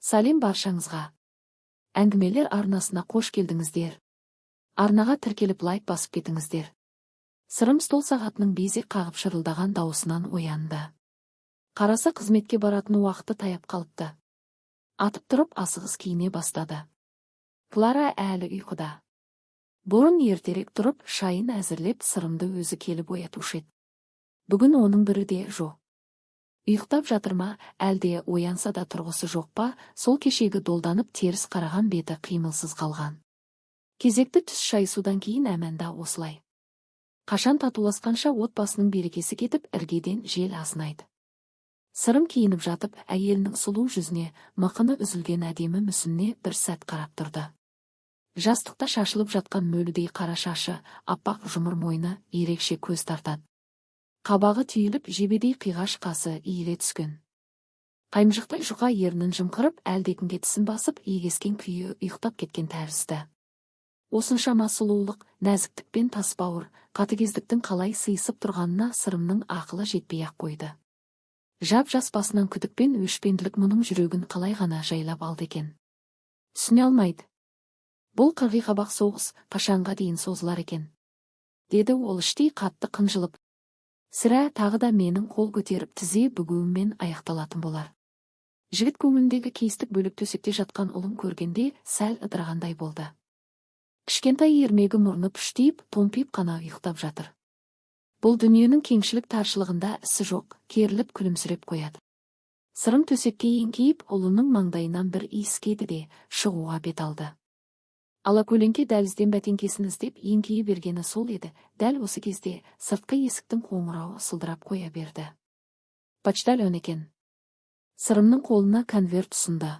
Сәлем баршаңызға. Әңгімелер арнасына қош келдіңіздер. Арнаға тіркеліп лайк басып кетіңіздер. Сырым стол сағатының безек қағып шырылдаған дауысынан оянды. Қараса қызметке баратын уақыты таяп қалыпты. Атып тұрып асығыс киіне бастады. Клара әлі ұйқыда. Бұрын ертерек тұрып шайын әзірлеп Сырымды өзі келіп оятушы еді. Бүгін оның бірі де жоқ. Ұйықтап жатыр ма, әлде оянса да тұрғысы жоқ па, сол кешегі долданып теріс қараған беті қимылсыз қалған. Кезекті түс шай судан кейін әмәнда осылай. Қашан татуласқанша отбасының берекесі кетіп, іргеден жел азынайды. Сырым киініп жатып, әйелінің сұлу жүзіне, мықыны үзілген әдемі мүсініне бір сәт қарап тұрды. Жастықта шашылып жатқан мөлідей қара шашы, аппақ жұмыр мойны ерекше көз тартады. Қабағы түйіліп, жебедей қиғаш қасы иіле түскен. Қаймжықтай жұқа ернін жымқырып, әлдекімге тісін басып, егескен күйі ұйықтап кеткен тәрізді. Осыншама сұлулық, нәзіктік пен тасбауыр, қатыгездіктің қалай сыйысып тұрғанына Сырымның ақылы жетпей-ақ қойды. Жап-жас басынан күдік пен өшпенділік мұның жүрегін қалай ғана жайлап алды екен. Түсіне алмайды. Бұл қырғи-қабақ соғыс қашанға дейін созылар екен, деді ол іштей қатты қынжылып. Сірә тағы да менің қол көтеріп тізе бүгуіммен аяқталатын болар. Жігіт көңіліндегі кейістік бөлік төсекте жатқан ұлын көргенде сәл ыдырағандай болды. Кішкентай ермегі мұрны пүштейіп, томпиып қана ұйықтап жатыр. Бұл дүниенің кеңшілік таршылығында ісі жоқ, керіліп күлімсіреп қояды. Сырым төсекке еңкейіп, ұлының маңдайынан бір иіскеді де шығуға бет алды. Алакөлеңке дәлізден бәтеңкесін іздеп еңкейе бергені сол еді. Дәл осы кезде сыртқы есіктің қоңырауы сылдырап қоя берді. Почтальон екен. Сырымның қолына конверт ұсынды.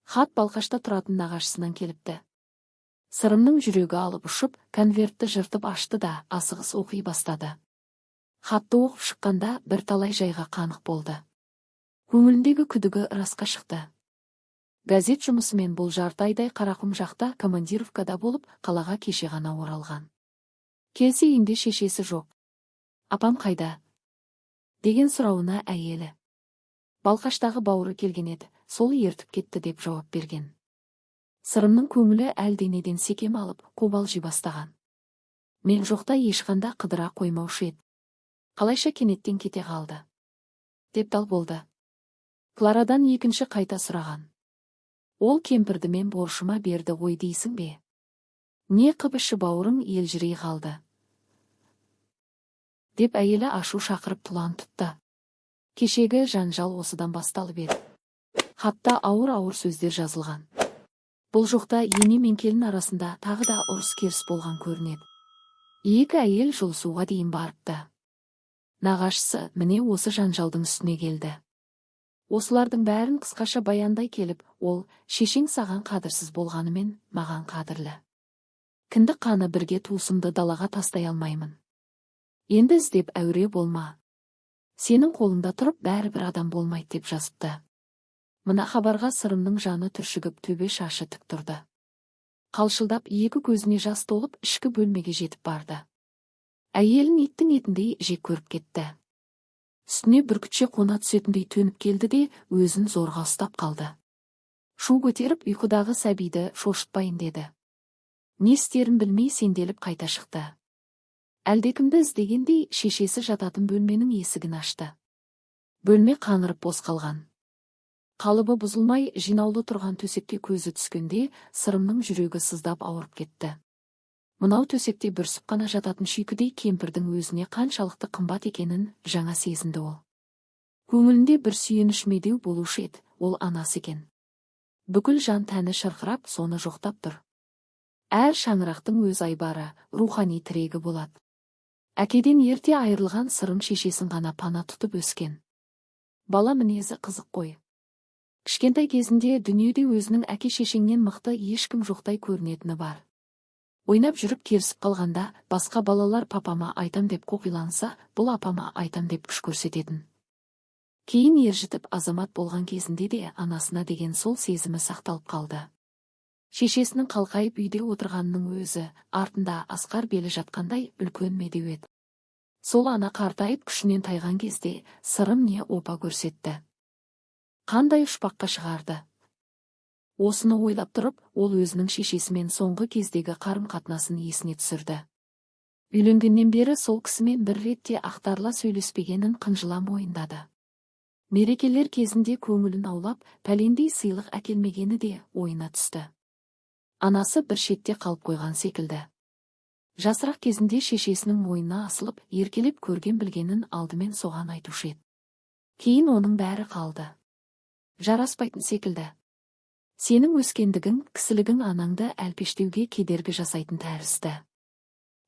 Хат Балқашта тұратын нағашысынан келіпті. Сырымның жүрегі алып ұшып, конвертті жыртып ашты да асығыс оқи бастады. Хатты оқып шыққанда бірталай жайға қанық болды. Көңіліндегі күдігі расқа шықты. Газет жұмысымен бұл жарты айдай Қарақұм жақта командировкада болып, қалаға кеше ғана оралған. Келсе үйінде шешесі жоқ. Апам қайда? Деген сұрауына әйелі. Балқаштағы бауыры келген еді, сол ертіп кетті деп жауап берген. Сырымның көңілі әлденеден секем алып, қобалжи бастаған. Мен жоқта ешқанда қыдыра қоймаушы еді. Қалайша кенеттен кете қалды, деп дал болды. Кларадан екінші қайта сұраған. Ол кемпірді мен борышыма берді ғой дейсің бе? Не қыбышы бауырың елжірей қалды? Деп әйелі ашу шақырып тұлан тұтты. Кешегі жанжал осыдан басталып еді. Хатта ауыр-ауыр сөздер жазылған. Бұл жоқта ене мен келін арасында тағы да ұрыс-керіс болған көрінеді. Екі әйел жұлысуға дейін барыпты. Нағашысы міне осы жанжалдың үстіне келді. Осылардың бәрін қысқаша баяндай келіп, ол, шешең саған қадірсіз болғанымен, маған қадірлі. Кіндік қаны бірге туысымды далаға тастай алмаймын. Енді іздеп әуре болма. Сенің қолыңда тұрып бәрі бір адам болмайды деп жазыпты. Мына хабарға Сырымның жаны түршігіп, төбе шашы тік тұрды. Қалшылдап екі көзіне жас толып, ішкі бөлмеге жетіп барды. Әйелін иттің етіндей жек көріп кетті. Үстіне бүркітше қона түсетіндей төніп келді де, өзін зорға ұстап қалды. Шу көтеріп ұйқыдағы сәбиді шошытпайын деді. Не істерін білмей сенделіп қайта шықты. Әлдекімді іздегендей шешесі жататын бөлменің есігін ашты. Бөлме қаңырып бос қалған. Қалыбы бұзылмай жинаулы тұрған төсекке көзі түскенде Сырымның жүрегі сыздап ауырып кетті. Мынау төсекте бүрсіп қана жататын шүйкідей кемпірдің өзіне қаншалықты қымбат екенін жаңа сезінді ол. Көңілінде бір сүйеніш медеу болушы еді, ол анасы екен. Бүкіл жан тәні шырқырап, соны жоқтап тұр. Әр шаңырақтың өз айбары, рухани тірегі болады. Әкеден ерте айырылған Сырым шешесін ғана пана тұтып өскен. Бала мінезі қызық қой. Кішкентай кезінде дүниеде өзінің әке шешеңнен мықты ешкім жоқтай көрінетіні бар. Ойнап жүріп керісіп қалғанда, басқа балалар папама айтам деп қоқиланса, бұл апама айтам деп күш көрсететін. Кейін ержітіп азамат болған кезінде де анасына деген сол сезімі сақталып қалды. Шешесінің қалқайып үйде отырғанының өзі, артында асқар белі жатқандай үлкен медеу еді. Сол ана қартайып күшінен тайған кезде Сырым не опа көрсетті. Қандай ұшпаққа шығарды. Осыны ойлап тұрып, ол өзінің шешесімен соңғы кездегі қарым-қатынасын есіне түсірді. Үйленгеннен бері сол кісімен бір ретте ақтарыла сөйлеспегенін қынжыла мойындады. Мерекелер кезінде көңілін аулап, пәлендей сыйлық әкелмегені де ойына түсті. Анасы бір шетте қалып қойған секілді. Жасырақ кезінде шешесінің мойнына асылып, еркелеп көрген білгенін алдымен соған айтушы еді. Кейін оның бәрі қалды. Жараспайтын секілді. Сенің өскендігің, кісілігің анаңды әлпештеуге кедергі жасайтын тәрізді.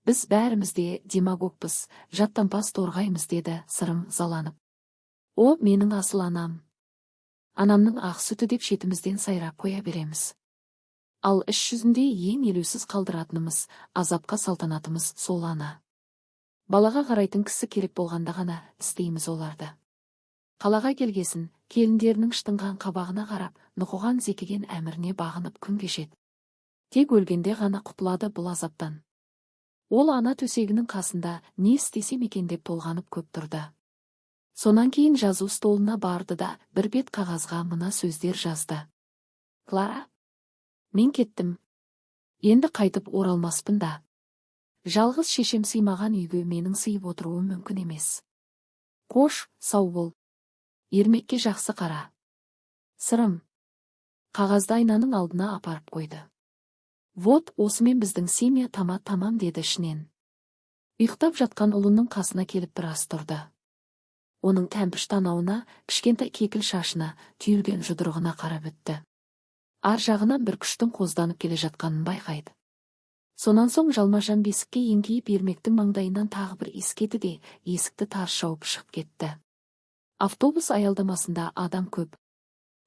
Біз бәріміз де демагогпыз, жаттанпас торғаймыз, деді Сырым заланып. О, менің асыл анам. Анамның ақ сүті деп шетімізден сайрап қоя береміз. Ал іс жүзінде ең елеусіз қалдыратынымыз, азапқа салтанатымыз сол ана. Балаға қарайтын кісі керек болғанда ғана істейміз оларды. Қалаға келгесін, келіндерінің штыңған қабағына қарап, нұқыған зекіген әміріне бағынып күн кешеді. Тек өлгенде ғана құтылады бұл азаптан. Ол ана төсегінің қасында не істесем екен деп толғанып көп тұрды. Сонан кейін жазу столына барды да бір бет қағазға мына сөздер жазды. Клара, мен кеттім. Енді қайтып оралмаспын да. Жалғыз шешем сыймаған үйге менің сыйып отыруым мүмкін емес. Қош, сау бол. Ермекке жақсы қара. Сырым. Қағазды айнаның алдына апарып қойды. Вот, осымен біздің семья тамам, деді ішінен. Ұйықтап жатқан ұлының қасына келіп біраз тұрды. Оның тәмпіш танауына, кішкентай кекіл шашына, түйілген жұдырығына қарап өтті. Ар жағынан бір күштің қозданып келе жатқанын байқайды. Сонан соң жалма-жан бесікке еңкейіп ермектің маңдайынан тағы бір иіскеді де, есікті тарс жауып шығып кетті. Автобус аялдамасында адам көп.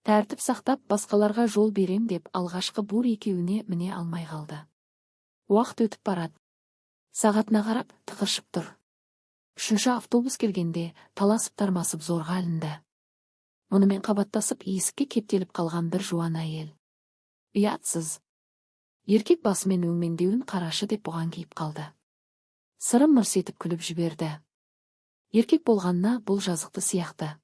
Тәртіп сақтап, басқаларға жол берем деп алғашқы бұр екеуіне міне алмай қалды. Уақыт өтіп барады. Сағатына қарап, тықыршып тұр. Үшінші автобус келгенде, таласып тармасып зорға ілінді. Мұнымен қабаттасып, есікке кептеліп қалған бір жуан әйел. Ұятсыз. Еркек басымен өңмендеуін қарашы деп бұған кейіп қалды. Сырым мырс етіп күліп жіберді. Еркек болғанына бұл жазықты сияқты.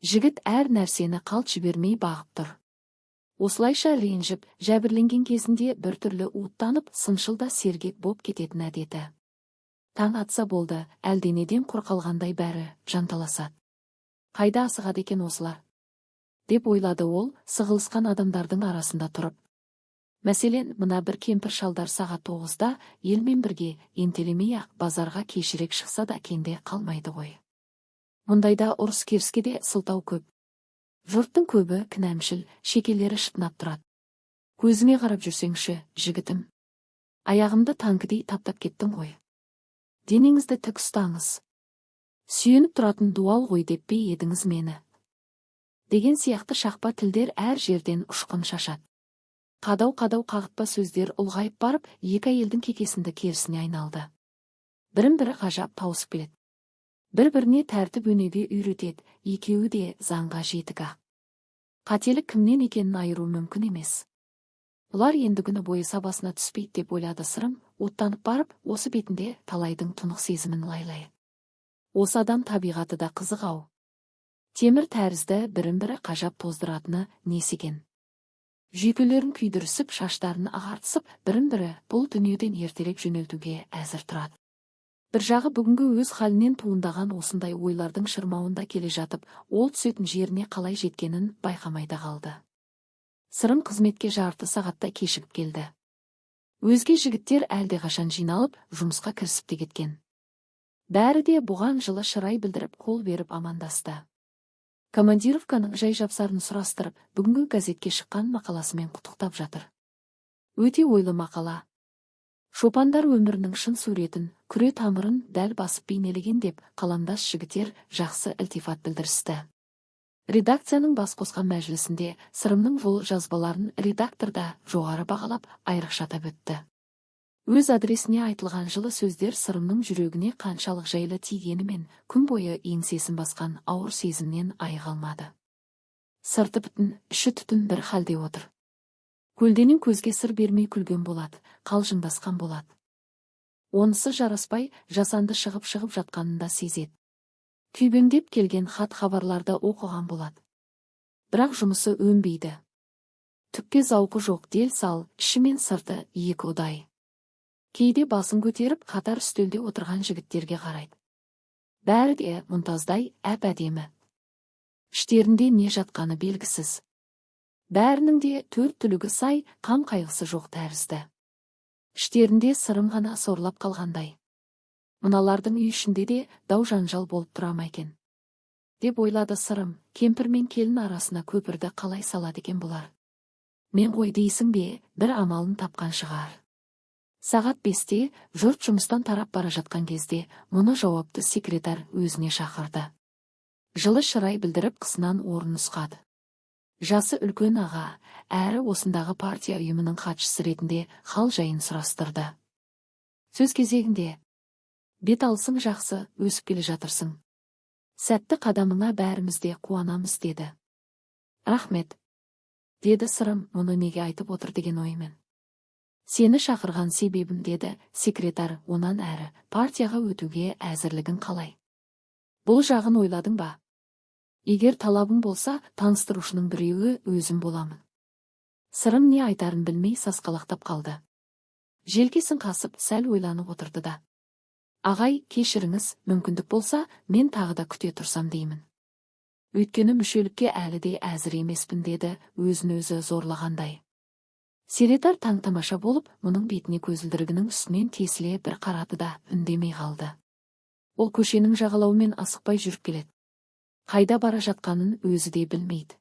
Жігіт әр нәрсені қалт жібермей бағып тұр. Осылайша ренжіп, жәбірленген кезінде біртүрлі уыттанып, сыншылда сергек боп кететін әдеті. Таң атса болды, әлденеден құр қалғандай бәрі жанталасады. Қайда асығады екен осылар? Деп ойлады ол, сығылысқан адамдардың арасында тұрып. Мәселен, мына бір кемпір шалдар сағат 9-да елмен бірге ентелемей-ақ базарға кешірек шықса да кенде қалмайды ғой. Мұндайда ұрыс керіске де сылтау көп. Жұрттың көбі кінәмшіл, шекелері шытынап тұрады. Көзіңе қарап жүрсеңші, жігітім. Аяғымды танкідей таптап кеттің ғой. Денеңізді тік ұстаңыз. Сүйеніп тұратын дуал ғой деп пе едіңіз мені? Деген сияқты шақпа тілдер әр жерден ұшқын шашады. Қадау-қадау қағытпа сөздер ұлғайып барып, екі әйелдің кекесінді керісіне айналды. Бірін-бірі ғажап тауысып келеді. Бір-біріне тәртіп өнеге үйретеді, екеуі де заңға жетік-ақ. Қателік кімнен екенін айыру мүмкін емес. Бұлар енді күні бойы сабасына түспейді деп ойлады Сырым, оттанып барып, осы бетінде талайдың тұнық сезімін лайлайды. Осы адам табиғаты да қызық-ау. Темір тәрізді бірін-бірі қажап тоздыратыны несеген. Жүйкелерін күйдірісіп, шаштарын ағартысып, бірін-бірі бұл дүниеден ертерек жөнелтуге әзір тұрады. Бір жағы бүгінгі өз халінен туындаған осындай ойлардың шырмауында келе жатып, ол түсетін жеріне қалай жеткенін байқамайда қалды. Сырым қызметке жарты сағатта кешігіп келді. Өзге жігіттер әлдеқашан жиналып, жұмысқа кірісіп те кеткен. Бәрі де бұған жылы шырай білдіріп, қол беріп амандасты. Командировканың жай-жапсарын сұрастырып, бүгінгі газетке шыққан мақаласымен құттықтап жатыр. Өте ойлы мақала. Шопандар өмірінің шын суретін, күре тамырын дәл басып бейнелеген деп қаламдас жігіттер жақсы ілтифат білдірісті. Редакцияның бас қосқан мәжілісінде Сырымның бұл жазбаларын редакторда жоғары бағалап айрықша атап өтті. Өз адресіне айтылған жылы сөздер Сырымның жүрегіне қаншалық жайлы тигенімен күн бойы еңсесін басқан ауыр сезімнен айыға алмады. Сырты бүтін, іші түтін бір халде отыр. Көлденең көзге сыр бермей күлген болады, қалжыңдасқан болады. Онысы жараспай, жасанды шығып жатқанында сезеді. Күйбеңдеп келген хат хабарларды оқыған болады. Бірақ жұмысы өнбейді. Түкке зауқы жоқ дел сал, іші мен сырты екі ұдай. Кейде басын көтеріп қатар үстелде отырған жігіттерге қарайды. Бәрі де мұнтаздай әп-әдемі. Іштерінде не жатқаны белгісіз. Бәрінің де төрт түлігі сай, қам қайғысы жоқ тәрізді. Іштерінде сырым ғана сорлап қалғандай. Мыналардың үй ішінде де дау-жанжал болып тұра ма екен деп ойлады сырым. Кемпір мен келін арасына көпірді қалай салады екен бұлар. Мен ғой дейсің бе, бір амалын тапқан шығар. Сағат 5-те жұрт жұмыстан тарап бара жатқан кезде мұны жауапты секретар өзіне шақырды. Жылы шырай білдіріп қысынан орын нұсқады. Жасы үлкен аға, әрі осындағы партия ұйымының хатшысы ретінде хал жайын сұрастырды. Сөз кезегінде: бет алысың жақсы, өсіп келе жатырсың. Сәтті қадамыңа бәріміз де қуанамыз деді. Рахмет, деді сырым, мұны неге айтып отыр деген оймен. Сені шақырған себебім, деді секретар, онан әрі партияға өтуге әзірлігін қалай? Бұл жағын ойладың ба? Егер талабың болса, таныстырушының біреуі өзім боламын. Сырым не айтарын білмей сасқалақтап қалды. Желкесін қасып сәл ойланып отырды да: ағай, кешіріңіз, мүмкіндік болса, мен тағы да күте тұрсам деймін. Өйткені мүшелікке әлі де әзір емеспін, деді өзін өзі зорлағандай. Секретар таң-тамаша болып, мұның бетіне көзілдірігінің үстінен тесіле бір қарады да үндемей қалды. Ол көшенің жағалауымен асықпай жүріп келеді. Қайда бара жатқанын өзі де білмейді.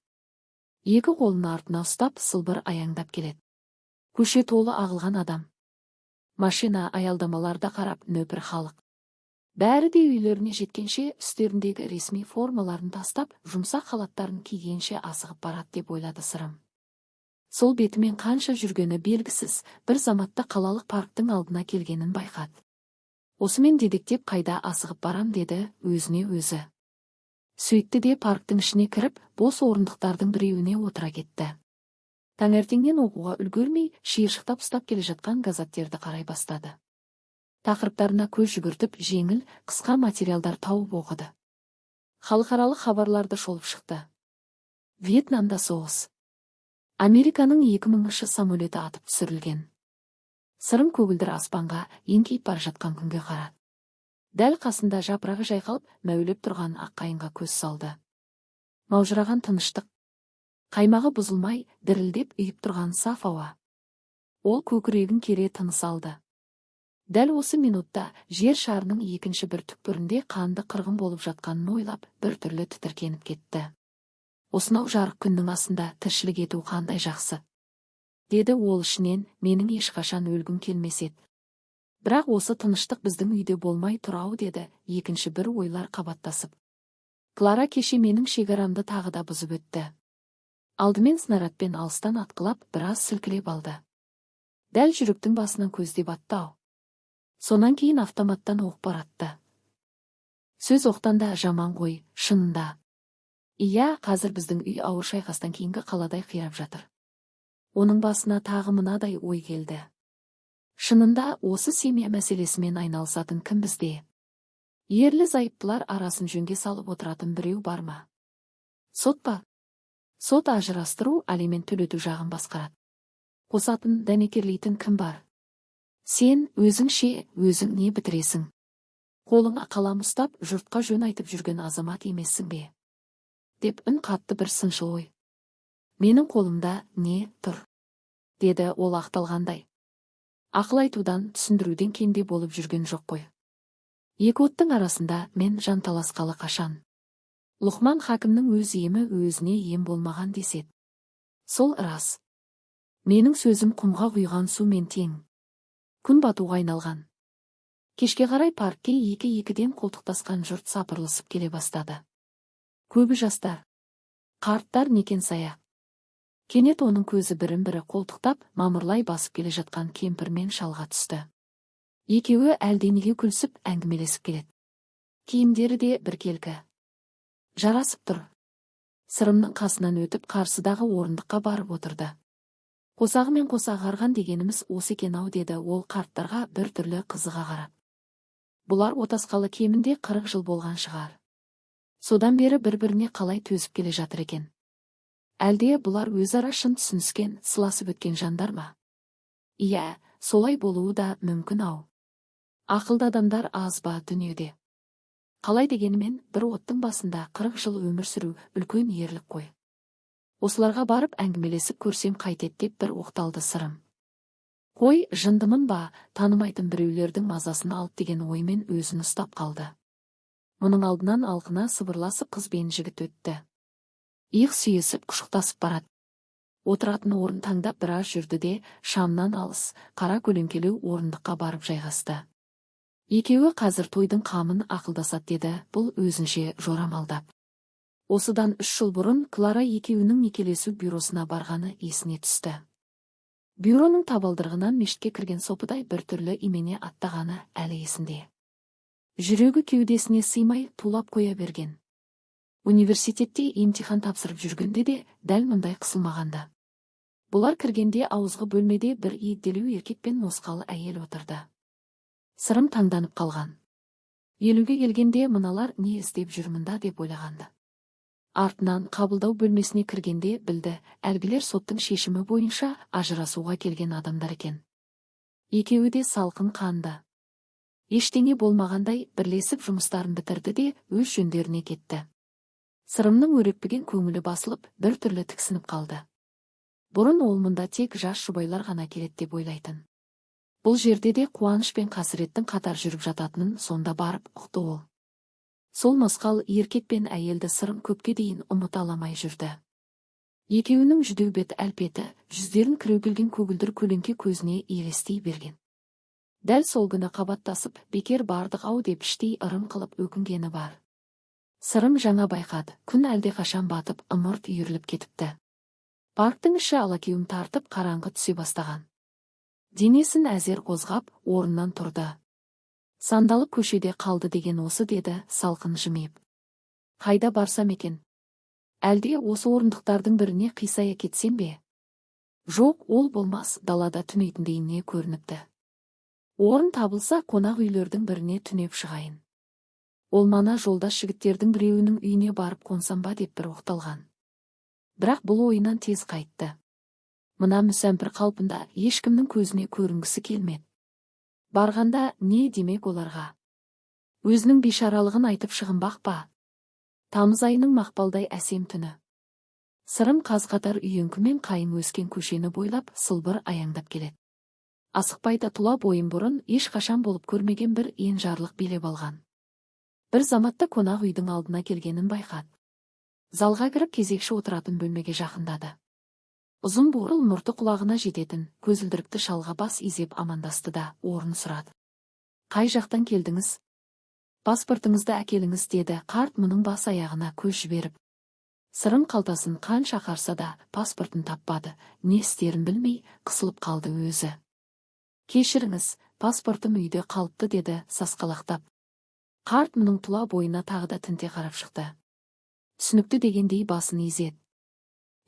Екі қолын артына ұстап, сылбыр аяңдап келеді. Көше толы ағылған адам. Машина, аялдамаларда қарап нөпір халық. Бәрі де үйлеріне жеткенше үстеріндегі ресми формаларын тастап, жұмсақ халаттарын кигенше асығып барады деп ойлады сырым. Сол бетімен қанша жүргені белгісіз, бір заматта қалалық парктың алдына келгенін байқады. Осымен дедектеп қайда асығып барам, деді өзіне өзі. Сөйтті де парктың ішіне кіріп, бос орындықтардың біреуіне отыра кетті. Таңертеңнен оқуға үлгермей, шиыршықтап ұстап келе жатқан газеттерді қарай бастады. Тақырыптарына көз жүгіртіп, жеңіл, қысқа материалдар тауып оқыды. Халықаралық хабарларды шолып шықты. Вьетнамда соғыс. Американың 2000-шы самолеті атып түсірілген. Сырым көгілдір аспанға еңкейіп бара жатқан күнге қарады. Дәл қасында жапырағы жайқалып, мәулеп тұрған аққайынға көз салды. Маужыраған тыныштық. Қаймағы бұзылмай, дірілдеп үйіп тұрған саф ауа. Ол көкірегін кере тыныс алды. Дәл осы минутта жер шарының екінші бір түкпірінде қанды қырғын болып жатқанын ойлап, бір түрлі тітіркеніп кетті. Осынау жарық күннің астында тіршілік ету қандай жақсы, деді ол ішінен. Менің ешқашан өлгім келмес еді. Бірақ осы тыныштық біздің үйде болмай тұрау, деді екінші бір ойлар қабаттасып. Клара кеше менің шекарамды тағы да бұзып өтті. Алдымен снарядпен алыстан атқылап, біраз сілкілеп алды. Дәл жүректің басынан көздеп атты-ау. Сонан кейін автоматтан оқ баратты. Сөз оқтан да жаман ғой, шынында. Иә, қазір біздің үй ауыр шайқастан кейінгі қаладай қирап жатыр. Оның басына тағы мынадай ой келді. Шынында осы семья мәселесімен айналысатын кім бізде? Ерлі зайыптылар арасын жөнге салып отыратын біреу бар ма? Сот па? Сот ажырастыру, алимент төлету жағын басқарады. Қосатын, дәнекерлейтін кім бар? Сен өзіңше өзің не бітіресің? Қолыңа қалам ұстап, жұртқа жөн айтып жүрген азамат емессің бе? Деп үн қатты бір сыншыл ой. Менің қолымда не тұр? Деді ол ақталғандай. Ақыл айтудан, түсіндіруден кенде болып жүрген жоқ қой. Екі оттың арасында мен жанталасқалы қашан. Лұқман хакімнің өз емі өзіне ем болмаған деседі. Сол рас. Менің сөзім құмға құйған сумен тең. Күн батуға айналған. Кешке қарай паркке екі-екіден қолтықтасқан жұрт сапырылысып келе бастады. Көбі жастар. Қарттар некен саяқ. Кенет оның көзі бірін-бірі қолтықтап, мамырлай басып келе жатқан кемпірмен шалға түсті. Екеуі әлденеге күлсіп әңгімелесіп келеді. Киімдері де біркелкі. Жарасып тұр. Сырымның қасынан өтіп қарсыдағы орындыққа барып отырды. Қосағымен қосақ арған дегеніміз осы екен-ау, деді ол қарттарға бір түрлі қызыға қарап. Бұлар отасқалы кемінде 40 жыл болған шығар. Содан бері бір-біріне қалай төзіп келе жатыр екен. Әлде бұлар өзара шын түсініскен, сыласып өткен жандар ма? Иә, солай болуы да мүмкін ау. Ақылды адамдар аз ба дүниеде? Қалай дегенімен, бір оттың басында 40 жыл өмір сүру үлкен ерлік қой. Осыларға барып әңгімелесіп көрсем қайтет деп бір оқталды Сырым. Қой, жындымын ба, танымайтын біреулердің мазасын алып деген оймен өзін ұстап қалды. Мұның алдынан алқына сыбырласып қыз бен жігіт өтті. Иық сүйесіп құшықтасып барады. Отыратын орын таңдап біраз жүрді де, шамнан алыс, қара көлеңкелеу орындыққа барып жайғасты. Екеуі қазір тойдың қамын ақылдасады деді, бұл өзінше жорамалдап. Осыдан 3 жыл бұрын Клара екеуінің некелесу бюросына барғаны есіне түсті. Бюроның табалдырығынан мешітке кірген сопыдай бір түрлі имене аттағаны әлі есінде. Жүрегі кеудесіне сыймай тулап қоя берген. Университетте емтихан тапсырып жүргенде де дәл мұндай қысылмағанды. Бұлар кіргенде ауызғы бөлмеде бір егделеу еркек пен мосқалы әйел отырды. Сырым таңданып қалған. Елуге келгенде мыналар не істеп жүрмінда деп ойлағанды. Артынан қабылдау бөлмесіне кіргенде білді, әлгілер соттың шешімі бойынша ажырасуға келген адамдар екен. Екеуі де салқын қанды. Ештеңе болмағандай бірлесіп жұмыстарын бітірді де өз жөндеріне кетті. Сырымның өрекпіген көңілі басылып, бір түрлі тіксініп қалды. Бұрын ол мұнда тек жас жұбайлар ғана келеді деп ойлайтын. Бұл жерде де қуаныш пен қасіреттің қатар жүріп жататынын сонда барып ұқты ол. Сол мосқал еркек пен әйелді Сырым көпке дейін ұмыта аламай жүрді. Екеуінің жүдеу бет әлпеті, жүздерін кіреугілген көгілдір көлеңке көзіне елестей берген. Дәл сол күні қабаттасып, бекер бардық ау деп іштей ырым қылып өкінгені бар. Сырым жаңа байқады, күн әлде қашан батып, ымырт үйіріліп кетіпті. Парктың іші алакеуім тартып, қараңғы түсе бастаған. Денесін әзер қозғап, орнынан тұрды. Сандалып көшеде қалды деген осы деді, салқын жымиып. Қайда барсам екен? Әлде осы орындықтардың біріне қисая кетсем бе? Жоқ, ол болмас, далада түнейтіндей не көрініпті. Орын табылса, қонақ үйлердің біріне түнеп шығайын. Ол мана жолдас жігіттердің біреуінің үйіне барып қонсам ба деп бір оқталған. Бірақ бұл ойынан тез қайтты. Мына мүсәмпір қалпында ешкімнің көзіне көрінгісі келмеді. Барғанда не демек оларға? Өзінің бейшаралығын айтып шығынбақ па? Тамыз айының мақпалдай әсем түні. Сырым қаз-қатар үйеңкімен қайың өскен көшені бойлап сылбыр аяңдап келеді. Асықпайда тұла бойын бұрын ешқашан болып көрмеген бір енжарлық билеп алған. Бір заматта қонақ үйдің алдына келгенін байқады. Залға кіріп кезекші отыратын бөлмеге жақындады. Ұзын бурыл мұрты құлағына жететін, көзілдірікті шалға бас изеп амандасты да орын сұрады. Қай жақтан келдіңіз? Паспортыңызды әкеліңіз деді қарт мұның бас аяғына көз жіберіп. Сырым қалтасын қанша қарса да паспортын таппады, не істерін білмей қысылып қалды өзі. Кешіріңіз, паспортым үйде қалыпты деді сасқалақтап. Қарт мұның тұла бойына тағы да тінте қарап шықты. Түсінікті дегендей басын изеді.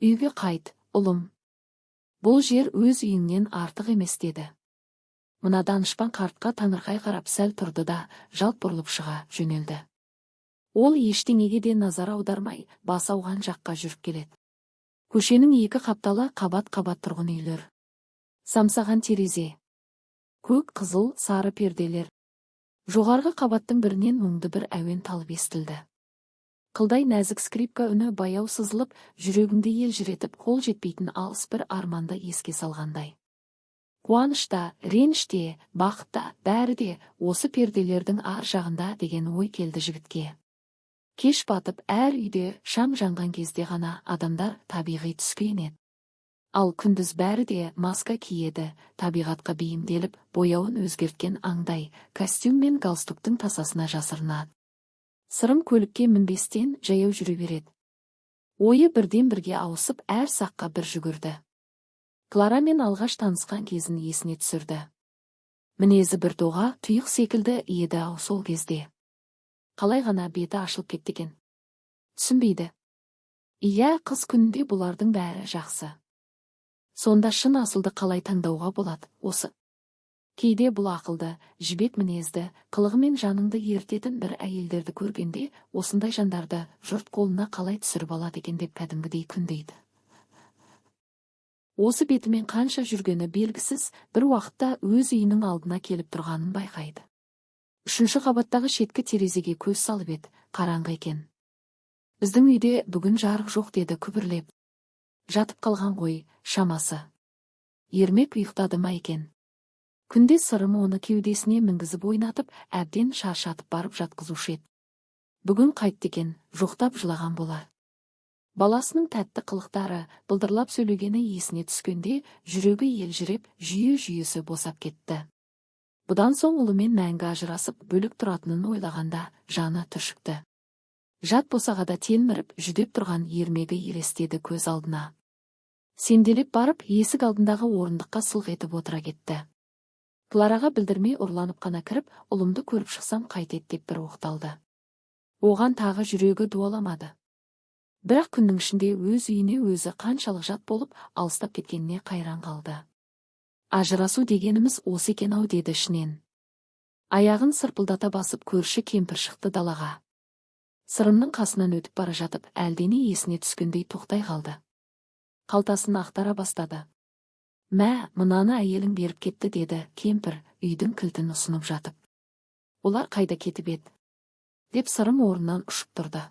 Үйге қайт, ұлым. Бұл жер өз үйіңнен артық емес деді. Мына данышпан қартқа таңырқай қарап сәл тұрды да жалт бұрылып шыға жөнелді. Ол ештеңеге де назар аудармай, бас ауған жаққа жүріп келеді. Көшенің екі қапталы қабат-қабат тұрғын үйлер. Самсаған терезе. Көк, қызыл, сары перделер. Жоғарғы қабаттың бірінен мұңды бір әуен талып естілді. Қылдай нәзік скрипка үні баяу сызылып, жүрегіңді елжіретіп, қол жетпейтін алыс бір арманды еске салғандай. Қуанышта, реніште, бақытта, бәрі де осы перделердің ар жағында деген ой келді жігітке. Кеш батып, әр үйде шам жанған кезде ғана адамдар табиғи түске енеді. Ал күндіз бәрі де маска киеді, табиғатқа бейімделіп, бояуын өзгерткен аңдай, костюм мен галстуктың тасасына жасырынады. Сырым көлікке мінбестен жаяу жүре береді. Ойы бірден бірге ауысып, әр саққа бір жүгірді. Клара мен алғаш танысқан кезін есіне түсірді. Мінезі бір доға, тұйық секілді еді ау сол кезде. Қалай ғана беті ашылып кетті екен. Түсінбейді. Иә, қыз күнінде бұлардың бәрі жақсы. Сонда шын асылды қалай таңдауға болады, осы. Кейде бұл ақылды, жібек мінезді, қылығымен жаныңды ертетін бір әйелдерді көргенде, осындай жандарды жұрт қолына қалай түсіріп алады екен деп кәдімгідей күндейді. Осы бетімен қанша жүргені белгісіз, бір уақытта өз үйінің алдына келіп тұрғанын байқайды. Үшінші қабаттағы шеткі терезеге көз салып еді, қараңғы екен. Біздің үйде бүгін жарық жоқ деді күбірлеп. Жатып қалған ғой, шамасы. Ермек ұйықтады ма екен? Күнде Сырым оны кеудесіне мінгізіп ойнатып, әбден шаршатып барып жатқызушы еді. Бүгін қайтты екен, жоқтап жылаған болар. Баласының тәтті қылықтары, былдырлап сөйлегені есіне түскенде, жүрегі елжіреп, жүйесі босап кетті. Бұдан соң ұлымен мәңгі ажырасып, бөлік тұратынын ойлағанда, жаны түршікті. Жат босағада телміріп, жүдеп тұрған ермегі елестеді көз алдына. Сенделеп барып, есік алдындағы орындыққа сылқ етіп отыра кетті. Клараға білдірмей ұрланып қана кіріп, ұлымды көріп шықсам қайтеді деп бір оқталды. Оған тағы жүрегі дуаламады. Бірақ күннің ішінде өз үйіне өзі қаншалық жат болып, алыстап кеткеніне қайран қалды. Ажырасу дегеніміз осы екен-ау деді ішінен. Аяғын сырпылдата басып көрші кемпір шықты далаға. Сырымның қасынан өтіп бара жатып, әлдене есіне түскендей тоқтай қалды. Қалтасын ақтара бастады. Мә, мынаны әйелің беріп кетті деді кемпір, үйдің кілтін ұсынып жатып. Олар қайда кетіп еді? Деп Сырым орнынан ұшып тұрды.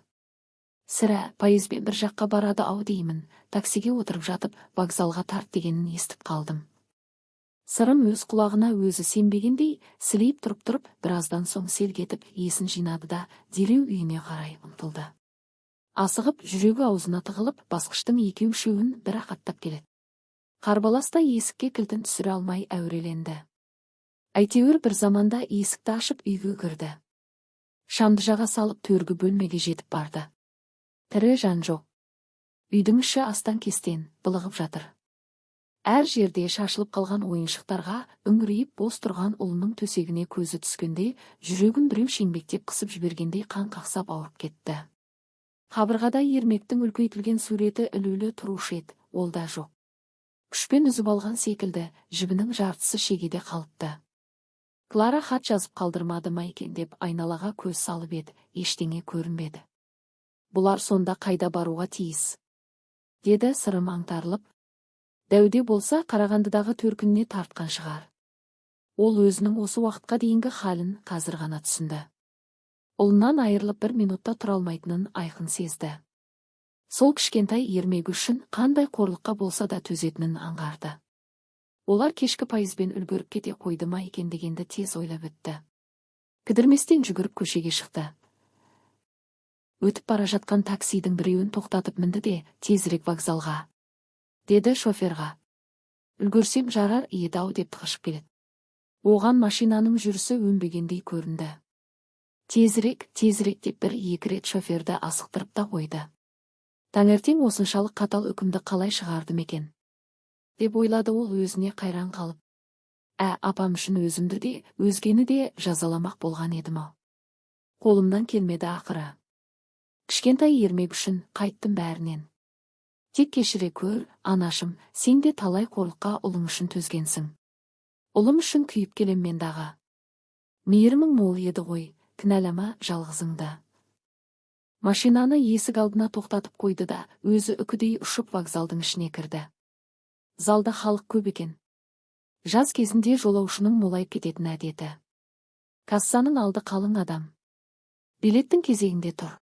Сірә, пойызбен бір жаққа барады ау деймін, таксиге отырып жатып, вокзалға тарт дегенін естіп қалдым. Сырым өз құлағына өзі сенбегендей, сілейіп тұрып, біраздан соң селк етіп, есін жинады да, дереу үйіне қарай ұмтылды. Асығып, жүрегі аузына тығылып, басқыштың екеу-үшеуін бір-ақ аттап келеді. Қарбаласта есікке кілтін түсіре алмай әуреленді. Әйтеуір бір заманда есікті ашып үйге кірді. Шамды жаға салып төргі бөлмеге жетіп барды. Тірі жан жоқ. Үйдің іші астан-кестен былығып жатыр. Әр жерде шашылып қалған ойыншықтарға үңірейіп бос тұрған ұлының төсегіне көзі түскенде, жүрегін біреу шеңбектеп қысып жібергендей қан қақсап ауырып кетті. Қабырғада ермектің үлкейтілген суреті ілулі тұрушы еді, ол да жоқ. Күшпен үзіп алған секілді, жібінің жартысы шегеде қалыпты. Клара хат жазып қалдырмады ма екен деп айналаға көз салып еді, ештеңе көрінбеді. Бұлар сонда қайда баруға тиіс? Деді Сырым аңтарылып. Дәуде болса Қарағандыдағы төркініне тартқан шығар. Ол өзінің осы уақытқа дейінгі халін қазір ғана түсінді. Ұлынан айырылып бір минутта тұра алмайтынын айқын сезді. Сол кішкентай ермегі үшін қандай қорлыққа болса да төзетінін аңғарды. Олар кешкі пойызбен үлгеріп кете қойды ма екен дегенді тез ойлап өтті. Кідірместен жүгіріп көшеге шықты. Өтіп бара жатқан таксидің біреуін тоқтатып мінді де, тезірек вокзалға, деді шоферға. Үлгерсем жарар еді-ау деп тығышып келеді. Оған машинаның жүрісі өнбегендей көрінді. Тезірек деп бір-екі рет шоферді асықтырып та қойды. Таңертең осыншалық қатал үкімді қалай шығардым екен? Деп ойлады ол өзіне қайран қалып. Апам үшін өзімді де, өзгені де жазаламақ болған едім-ау. Қолымнан келмеді ақыры. Кішкентай ермек үшін қайттым бәрінен. Тек кешіре көр, анашым, сен де талай қорлыққа ұлың үшін төзгенсің. Ұлым үшін күйіп келем мен дағы. Мейірімің мол еді ғой, кінәлама жалғызыңды. Машинаны есік алдына тоқтатып қойды да, өзі үкідей ұшып вокзалдың ішіне кірді. Залда халық көп екен. Жаз кезінде жолаушының молайып кететін әдеті. Кассаның алды қалың адам. Билеттің кезегінде тұр.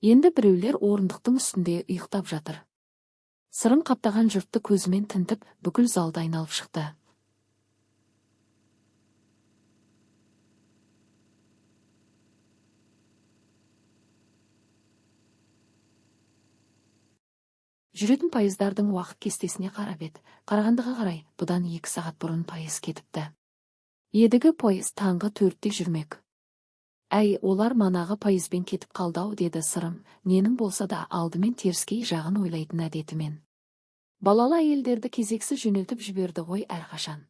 Енді біреулер орындықтың үстінде ұйықтап жатыр. Сырым қаптаған жұртты көзімен тінтіп, бүкіл залды айналып шықты. Жүретін пойыздардың уақыт кестесіне қарап еді. Қарағандыға қарай, бұдан 2 сағат бұрын пойыз кетіпті. Едігі пойыз таңғы 4-те жүрмек. Олар манағы пойызбен кетіп қалды-ау деді Сырым, ненің болса да алдымен теріскей жағын ойлайтын әдетімен. Балалы әйелдерді кезексіз жөнелтіп жіберді ғой әрқашан.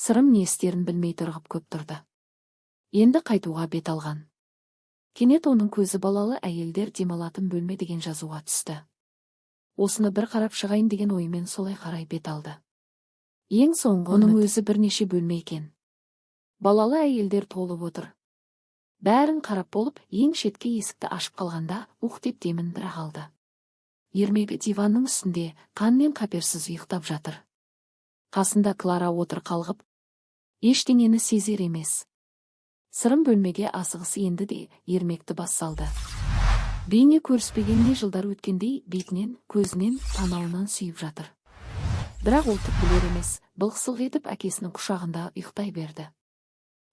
Сырым не істерін білмей тұрғып көп тұрды. Енді қайтуға бет алған. Кенет оның көзі балалы әйелдер демалатын бөлме деген жазуға түсті. Осыны бір қарап шығайын деген оймен солай қарай бет алды. Ең соңғы оның өзі бірнеше бөлме екен. Балалы әйелдер толып отыр. Бәрін қарап болып, ең шеткі есікті ашып қалғанда, деп демін бір қалды. Ермегі диванның үстінде қанмен қаперсіз ұйықтап жатыр. Қасында Клара отыр қалғып, ештеңені сезер емес. Сырым бөлмеге асығысы енді де ермекті бас салды. Бейне көріспегенде жылдар өткендей бетінен, көзінен, танауынан сүйіп жатыр. Бірақ ол түк білер емес, былқ-сылқ етіп әкесінің құшағында ұйықтай берді.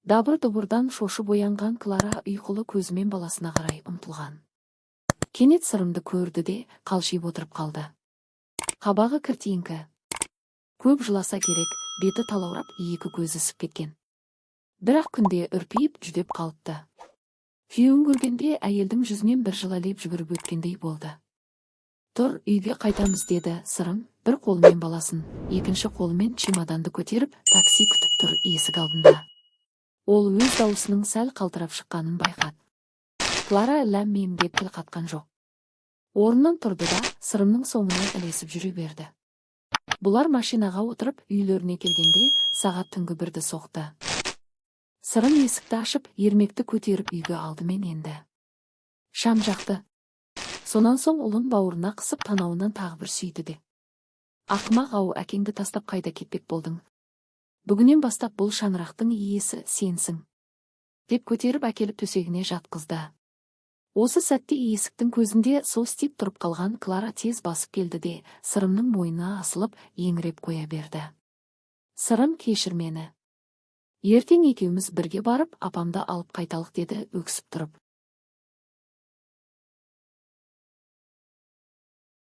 Дабыр-дұбырдан шошып оянған Клара ұйқылы көзімен баласына қарай ұмтылған. Кенет Сырымды көрді де қалшиып отырып қалды. Қабағы кіртиіңкі. Көп жыласа керек, беті талаурап, екі көзі ісіп кеткен. Бірақ күнде үрпиіп жүдеп қалыпты. Күйеуін көргенде әйелдің жүзінен бір жылалеп жүгіріп өткендей болды. Тұр, үйге қайтамыз деді Сырым, бір қолымен баласын, екінші қолымен чемоданды көтеріп, такси күтіп тұр есік алдында. Ол өз дауысының сәл қалтырап шыққанын байқады. Клара ләм-мим деп тіл қатқан жоқ. Орнынан тұрды да Сырымның соңынан ілесіп жүре берді. Бұлар машинаға отырып үйлеріне келгенде сағат түнгі 1-ді соқты. Сырым есікті ашып, ермекті көтеріп үйге алдымен енді. Шам жақты. Сонан соң ұлын бауырына қысып танауынан тағы бір сүйді де. Ақымақ-ау, әкеңді тастап қайда кетпек болдың? Бүгіннен бастап бұл шаңырақтың иесі сенсің. Деп көтеріп әкеліп төсегіне жатқызды. Осы сәтте есіктің көзінде состиып тұрып қалған Клара тез басып келді де Сырымның мойнына асылып еңіреп қоя берді. Сырым, кешір мені. Ертең екеуміз бірге барып, апамды алып қайталық деді өксіп тұрып.